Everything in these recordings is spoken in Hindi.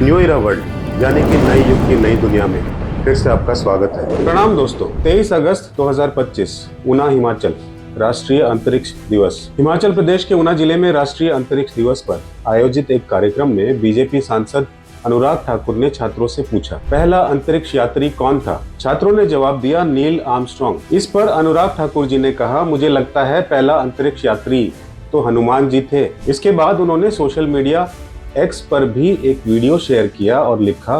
न्यू इरा वर्ल्ड यानी कि नए युग की नई दुनिया में फिर से आपका स्वागत है। प्रणाम दोस्तों। 23 अगस्त 2025 ऊना हिमाचल राष्ट्रीय अंतरिक्ष दिवस। हिमाचल प्रदेश के ऊना जिले में राष्ट्रीय अंतरिक्ष दिवस पर आयोजित एक कार्यक्रम में बीजेपी सांसद अनुराग ठाकुर ने छात्रों से पूछा, पहला अंतरिक्ष यात्री कौन था? छात्रों ने जवाब दिया, नील आर्मस्ट्रांग। इस पर अनुराग ठाकुर जी ने कहा, मुझे लगता है पहला अंतरिक्ष यात्री तो हनुमान जी थे। इसके बाद उन्होंने सोशल मीडिया एक्स पर भी एक वीडियो शेयर किया और लिखा,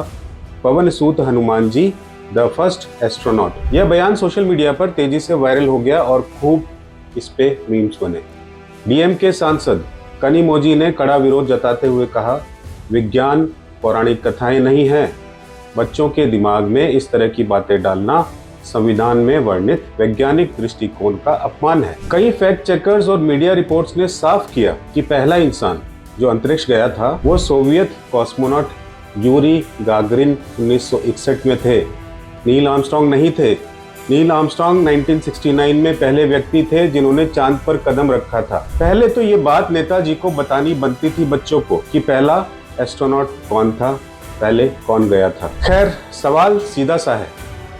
पवन सूत Hanuman ji the first astronaut. यह बयान सोशल मीडिया पर तेजी से वायरल हो गया और खूब इस पे मीम्स बने। डीएमके सांसद कनिमोझी ने कड़ा विरोध जताते हुए कहा, विज्ञान पौराणिक कथाएं नहीं हैं। बच्चों के दिमाग में इस तरह की बातें डालना संविधान में वर्णित वैज्ञानिक दृष्टिकोण का अपमान है। कई फैक्ट चेकर्स और मीडिया रिपोर्ट्स ने साफ किया कि पहला इंसान जो अंतरिक्ष गया था वो सोवियत कॉस्मोनॉट यूरी गागरिन 1961 में थे, नील आर्मस्ट्रांग नहीं थे। नील आर्मस्ट्रांग 1969 में पहले व्यक्ति थे जिन्होंने चांद पर कदम रखा था। पहले तो ये बात नेताजी को बतानी बनती थी बच्चों को कि पहला एस्ट्रोनॉट कौन था, पहले कौन गया था। खैर, सवाल सीधा सा है,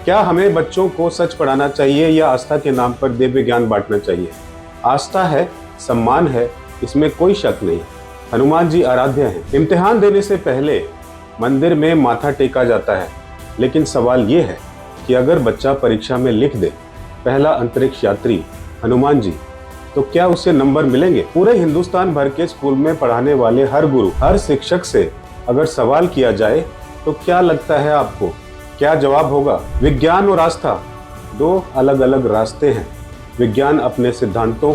क्या हमें बच्चों को सच पढ़ाना चाहिए या आस्था के नाम पर दिव्य ज्ञान बांटना चाहिए? आस्था है, सम्मान है, इसमें कोई शक नहीं। हनुमान जी आराध्य हैं। इम्तिहान देने से पहले मंदिर में माथा टेका जाता है, लेकिन सवाल ये है कि अगर बच्चा परीक्षा में लिख दे पहला अंतरिक्ष यात्री हनुमान जी, तो क्या उसे नंबर मिलेंगे? पूरे हिंदुस्तान भर के स्कूल में पढ़ाने वाले हर गुरु, हर शिक्षक से अगर सवाल किया जाए तो क्या लगता है आपको, क्या जवाब होगा? विज्ञान और आस्था दो अलग अलग रास्ते हैं। विज्ञान अपने सिद्धांतों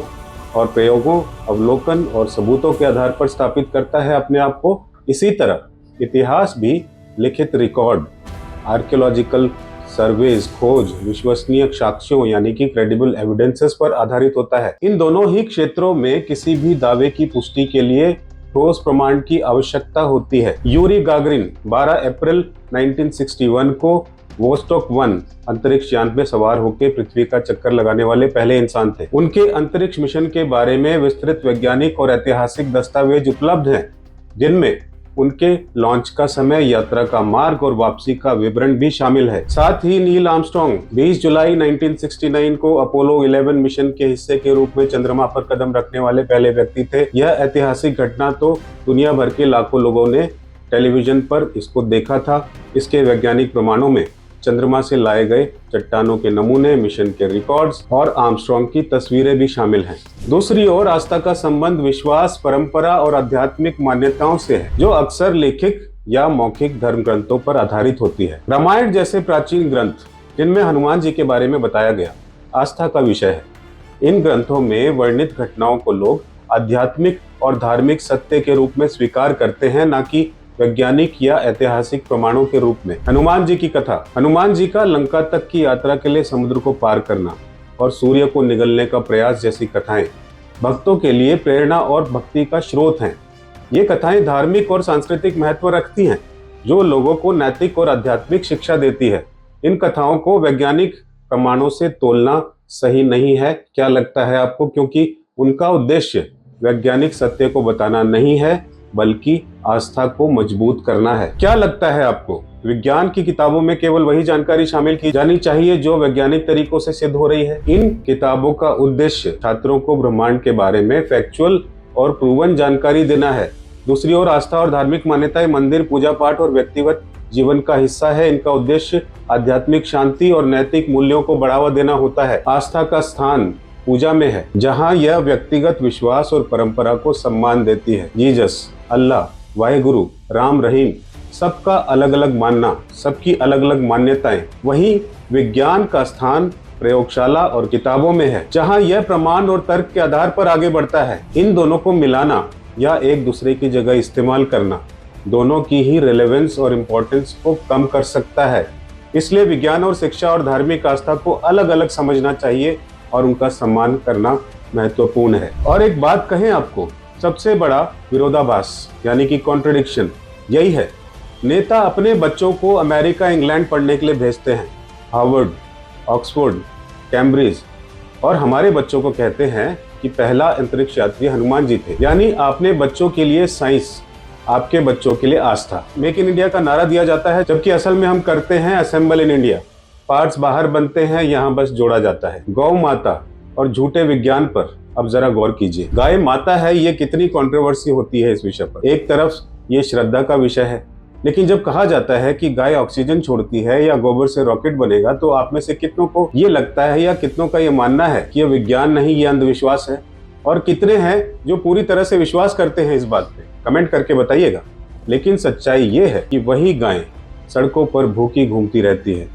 और प्रयोगों, अवलोकन और सबूतों के आधार पर स्थापित करता है अपने आप को। इसी तरह इतिहास भी लिखित रिकॉर्ड, आर्कियोलॉजिकल सर्वेज, खोज, विश्वसनीय साक्ष्यों यानी कि क्रेडिबल एविडेंसेस पर आधारित होता है। इन दोनों ही क्षेत्रों में किसी भी दावे की पुष्टि के लिए ठोस प्रमाण की आवश्यकता होती है। यूरी गागरिन 12 अप्रैल 1961 को वोस्टॉक 1 अंतरिक्ष यान में सवार होकर पृथ्वी का चक्कर लगाने वाले पहले इंसान थे। उनके अंतरिक्ष मिशन के बारे में विस्तृत वैज्ञानिक और ऐतिहासिक दस्तावेज उपलब्ध हैं, जिनमें उनके लॉन्च का समय, यात्रा का मार्ग और वापसी का विवरण भी शामिल है। साथ ही नील आर्मस्ट्रांग 20 जुलाई 1969 को अपोलो 11 मिशन के हिस्से के रूप में चंद्रमा पर कदम रखने वाले पहले व्यक्ति थे। यह ऐतिहासिक घटना तो दुनिया भर के लाखों लोगों ने टेलीविजन पर इसको देखा था। इसके वैज्ञानिक प्रमाणों में चंद्रमा से लाए गए चट्टानों के नमूने, मिशन के रिकॉर्ड्स और आर्मस्ट्रांग की तस्वीरें भी शामिल हैं। दूसरी ओर आस्था का संबंध विश्वास, परंपरा और आध्यात्मिक मान्यताओं से है, जो अक्सर लिखित या मौखिक धर्म ग्रंथों पर आधारित होती है। रामायण जैसे प्राचीन ग्रंथ, जिनमें हनुमान जी के बारे में बताया गया, आस्था का विषय है। इन ग्रंथों में वर्णित घटनाओं को लोग आध्यात्मिक और धार्मिक सत्य के रूप में स्वीकार करते हैं, न कि वैज्ञानिक या ऐतिहासिक प्रमाणों के रूप में। हनुमान जी की कथा, हनुमान जी का लंका तक की यात्रा के लिए समुद्र को पार करना और सूर्य को निगलने का प्रयास जैसी कथाएं भक्तों के लिए प्रेरणा और भक्ति का स्रोत हैं। ये कथाएं धार्मिक और सांस्कृतिक महत्व रखती हैं, जो लोगों को नैतिक और आध्यात्मिक शिक्षा देती है। इन कथाओं को वैज्ञानिक प्रमाणों से तोलना सही नहीं है। क्या लगता है आपको? क्योंकि उनका उद्देश्य वैज्ञानिक सत्य को बताना नहीं है, बल्कि आस्था को मजबूत करना है। क्या लगता है आपको, विज्ञान की किताबों में केवल वही जानकारी शामिल की जानी चाहिए जो वैज्ञानिक तरीकों से सिद्ध हो रही है? इन किताबों का उद्देश्य छात्रों को ब्रह्मांड के बारे में फैक्चुअल और प्रूवन जानकारी देना है। दूसरी ओर आस्था और धार्मिक मान्यताएं मंदिर, पूजा पाठ और व्यक्तिगत जीवन का हिस्सा है। इनका उद्देश्य आध्यात्मिक शांति और नैतिक मूल्यों को बढ़ावा देना होता है। आस्था का स्थान पूजा में है, जहाँ यह व्यक्तिगत विश्वास और परंपरा को सम्मान देती है। जीसस, अल्लाह, वाहेगुरु, राम रहीम, सबका अलग अलग मानना, सबकी अलग अलग मान्यताएं। वहीं विज्ञान का स्थान प्रयोगशाला और किताबों में है, जहां यह प्रमाण और तर्क के आधार पर आगे बढ़ता है। इन दोनों को मिलाना या एक दूसरे की जगह इस्तेमाल करना दोनों की ही रेलेवेंस और इम्पोर्टेंस को कम कर सकता है। इसलिए विज्ञान और शिक्षा और धार्मिक आस्था को अलग अलग समझना चाहिए और उनका सम्मान करना महत्वपूर्ण है। और एक बात कहें आपको, सबसे बड़ा विरोधाभास यानी कि कॉन्ट्रडिक्शन यही है। नेता अपने बच्चों को अमेरिका, इंग्लैंड पढ़ने के लिए भेजते हैं, हार्वर्ड, ऑक्सफोर्ड, कैम्ब्रिज, और हमारे बच्चों को कहते हैं कि पहला अंतरिक्ष यात्री हनुमान जी थे। यानी आपने बच्चों के लिए साइंस आपके बच्चों के लिए आस्था। मेक इन इंडिया का नारा दिया जाता है, जबकि असल में हम करते हैं असेंबल इन इंडिया। पार्ट्स बाहर बनते हैं, यहाँ बस जोड़ा जाता है। गौ माता और झूठे विज्ञान पर अब जरा गौर कीजिए। गाय माता है, ये कितनी कंट्रोवर्सी होती है इस विषय पर। एक तरफ ये श्रद्धा का विषय है, लेकिन जब कहा जाता है कि गाय ऑक्सीजन छोड़ती है या गोबर से रॉकेट बनेगा, तो आप में से कितनों को ये लगता है या कितनों का ये मानना है कि ये विज्ञान नहीं, ये अंधविश्वास है? और कितने हैं जो पूरी तरह से विश्वास करते हैं इस बात पे? कमेंट करके बताइएगा। लेकिन सच्चाई ये है कि वही गाय सड़कों पर भूखी घूमती रहती है।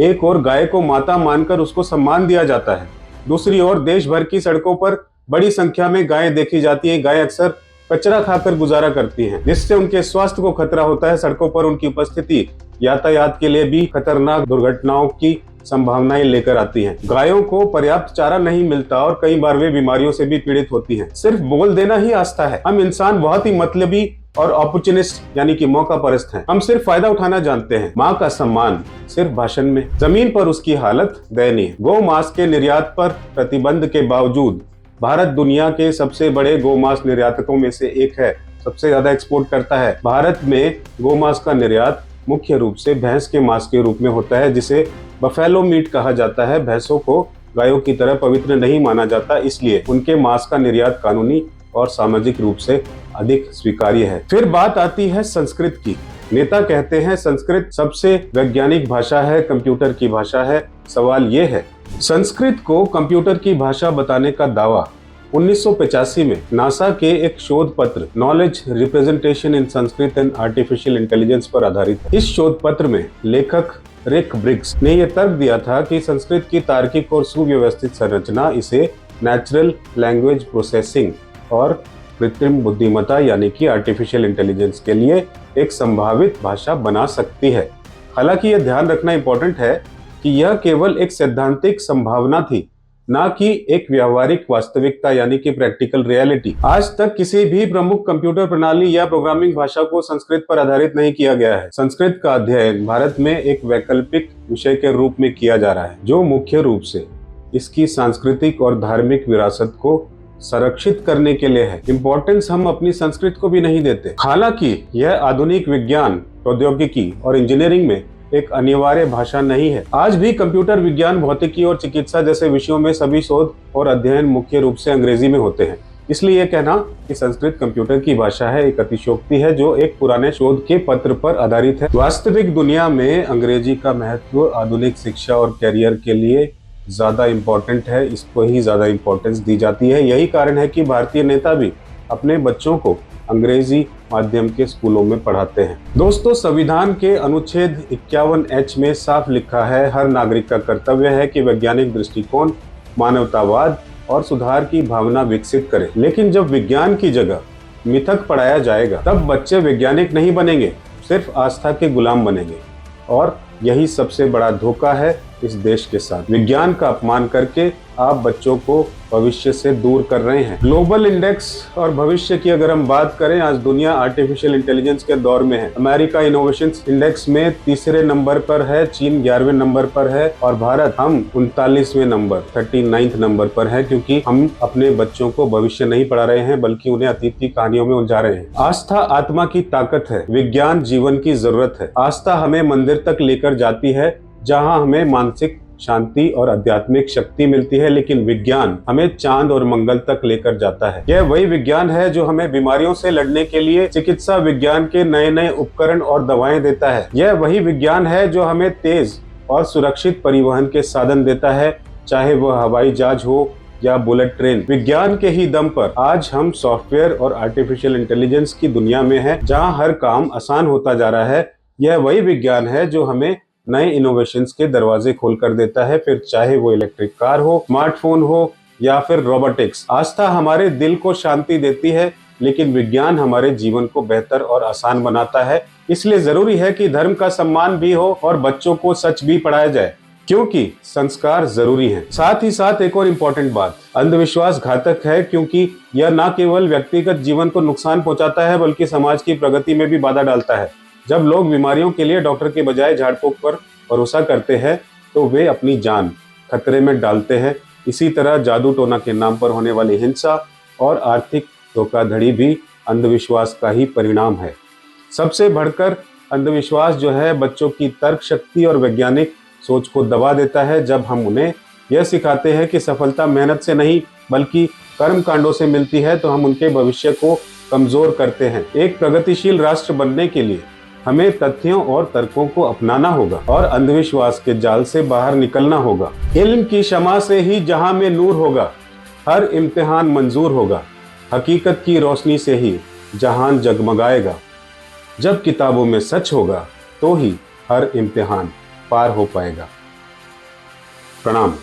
एक और गाय को माता मानकर उसको सम्मान दिया जाता है, दूसरी ओर देश भर की सड़कों पर बड़ी संख्या में गायें देखी जाती हैं। गायें अक्सर कचरा खाकर गुजारा करती हैं, जिससे उनके स्वास्थ्य को खतरा होता है। सड़कों पर उनकी उपस्थिति यातायात के लिए भी खतरनाक दुर्घटनाओं की संभावनाएं लेकर आती हैं। गायों को पर्याप्त चारा नहीं मिलता और कई बार वे बीमारियों से भी पीड़ित होती हैं। सिर्फ बोल देना ही आस्था है। हम इंसान बहुत ही मतलबी और अपॉर्चुनिस्ट यानी कि मौका परस्त हैं। हम सिर्फ फायदा उठाना जानते हैं। माँ का सम्मान सिर्फ भाषण में, जमीन पर उसकी हालत दयनीय। गौ मांस के निर्यात पर प्रतिबंध के बावजूद भारत दुनिया के सबसे बड़े गोमांस निर्यातकों में से एक है, सबसे ज्यादा एक्सपोर्ट करता है। भारत में गोमांस का निर्यात मुख्य रूप से भैंस के मांस के रूप में होता है, जिसे बफेलो मीट कहा जाता है। भैंसों को गायों की तरह पवित्र नहीं माना जाता, इसलिए उनके मांस का निर्यात कानूनी और सामाजिक रूप से अधिक स्वीकार्य है। फिर बात आती है संस्कृत की। नेता कहते हैं संस्कृत सबसे वैज्ञानिक भाषा है, कंप्यूटर की भाषा है। सवाल ये है, संस्कृत को कंप्यूटर की भाषा बताने का दावा 1985 में नासा के एक शोध पत्र knowledge representation in Sanskrit and artificial intelligence पर आधारित है। इस शोध पत्र में लेखक रिक ब्रिग्स ने यह तर्क दिया था कि संस्कृत की तार्किक और सुव्यवस्थित संरचना इसे नेचुरल लैंग्वेज प्रोसेसिंग और कृत्रिम बुद्धिमत्ता यानी कि आर्टिफिशियल इंटेलिजेंस के लिए एक संभावित भाषा बना सकती है। हालांकि यह ध्यान रखना इंपॉर्टेंट है कि यह केवल एक सैद्धांतिक संभावना थी, ना कि एक व्यावहारिक वास्तविकता यानी कि प्रैक्टिकल रियलिटी। आज तक किसी भी प्रमुख कंप्यूटर प्रणाली या प्रोग्रामिंग भाषा को संस्कृत पर आधारित नहीं किया गया है। संस्कृत का अध्ययन भारत में एक वैकल्पिक विषय के रूप में किया जा रहा है, जो मुख्य रूप से इसकी सांस्कृतिक और धार्मिक विरासत को संरक्षित करने के लिए है। इम्पोर्टेंस हम अपनी संस्कृत को भी नहीं देते। हालांकि यह आधुनिक विज्ञान, प्रौद्योगिकी और इंजीनियरिंग में एक अनिवार्य भाषा नहीं है। आज भी कंप्यूटर विज्ञान, भौतिकी और चिकित्सा जैसे विषयों में सभी शोध और अध्ययन मुख्य रूप से अंग्रेजी में होते हैं। इसलिए यह कहना कि संस्कृत कंप्यूटर की भाषा है एक अतिशयोक्ति है, जो एक पुराने शोध के पत्र पर आधारित है। वास्तविक दुनिया में अंग्रेजी का महत्व आधुनिक शिक्षा और कैरियर के लिए ज्यादा इम्पोर्टेंट है, इसको ही ज्यादा इम्पोर्टेंस दी जाती है। यही कारण है कि भारतीय नेता भी अपने बच्चों को अंग्रेजी माध्यम के स्कूलों में पढ़ाते हैं। दोस्तों, संविधान के अनुच्छेद 51H में साफ लिखा है, हर नागरिक का कर्तव्य है कि वैज्ञानिक दृष्टिकोण, मानवतावाद और सुधार की भावना विकसित करे। लेकिन जब विज्ञान की जगह मिथक पढ़ाया जाएगा, तब बच्चे वैज्ञानिक नहीं बनेंगे, सिर्फ आस्था के गुलाम बनेंगे। और यही सबसे बड़ा धोखा है इस देश के साथ। विज्ञान का अपमान करके आप बच्चों को भविष्य से दूर कर रहे हैं। ग्लोबल इंडेक्स और भविष्य की अगर हम बात करें, आज दुनिया आर्टिफिशियल इंटेलिजेंस के दौर में है। अमेरिका इनोवेशन इंडेक्स में 3रे नंबर पर है, चीन 11वें नंबर पर है और भारत हम 39वें नंबर 39th नंबर पर है, क्योंकि हम अपने बच्चों को भविष्य नहीं पढ़ा रहे हैं, बल्कि उन्हें अतीत की कहानियों में उलझा रहे हैं। आस्था आत्मा की ताकत है, विज्ञान जीवन की जरूरत है। आस्था हमें मंदिर तक लेकर जाती है, जहां हमें मानसिक शांति और आध्यात्मिक शक्ति मिलती है, लेकिन विज्ञान हमें चांद और मंगल तक लेकर जाता है। यह वही विज्ञान है जो हमें बीमारियों से लड़ने के लिए चिकित्सा विज्ञान के नए नए उपकरण और दवाएं देता है। यह वही विज्ञान है जो हमें तेज और सुरक्षित परिवहन के साधन देता है, चाहे वह हवाई जहाज हो या बुलेट ट्रेन। विज्ञान के ही दम पर आज हम सॉफ्टवेयर और आर्टिफिशियल इंटेलिजेंस की दुनिया में हैं, जहां हर काम आसान होता जा रहा है। यह वही विज्ञान है जो हमें नए इनोवेशंस के दरवाजे खोल कर देता है, फिर चाहे वो इलेक्ट्रिक कार हो, स्मार्टफोन हो या फिर रोबोटिक्स। आस्था हमारे दिल को शांति देती है, लेकिन विज्ञान हमारे जीवन को बेहतर और आसान बनाता है। इसलिए जरूरी है कि धर्म का सम्मान भी हो और बच्चों को सच भी पढ़ाया जाए, क्योंकि संस्कार जरूरी हैं। साथ ही साथ एक और इम्पोर्टेंट बात, अंधविश्वास घातक है, क्योंकि यह न केवल व्यक्तिगत जीवन को नुकसान पहुंचाता है, बल्कि समाज की प्रगति में भी बाधा डालता है। जब लोग बीमारियों के लिए डॉक्टर के बजाय झाड़ फूक पर भरोसा करते हैं, तो वे अपनी जान खतरे में डालते हैं। इसी तरह जादू टोना के नाम पर होने वाली हिंसा और आर्थिक धोखाधड़ी भी अंधविश्वास का ही परिणाम है। सबसे बढ़कर अंधविश्वास जो है बच्चों की तर्क शक्ति और वैज्ञानिक सोच को दबा देता है। जब हम उन्हें यह सिखाते हैं कि सफलता मेहनत से नहीं बल्कि कर्म कांडों से मिलती है, तो हम उनके भविष्य को कमजोर करते हैं। एक प्रगतिशील राष्ट्र बनने के लिए हमें तथ्यों और तर्कों को अपनाना होगा और अंधविश्वास के जाल से बाहर निकलना होगा। इल्म की शमा से ही जहां में नूर होगा, हर इम्तिहान मंजूर होगा। हकीकत की रोशनी से ही जहान जगमगाएगा। जब किताबों में सच होगा तो ही हर इम्तिहान पार हो पाएगा। प्रणाम।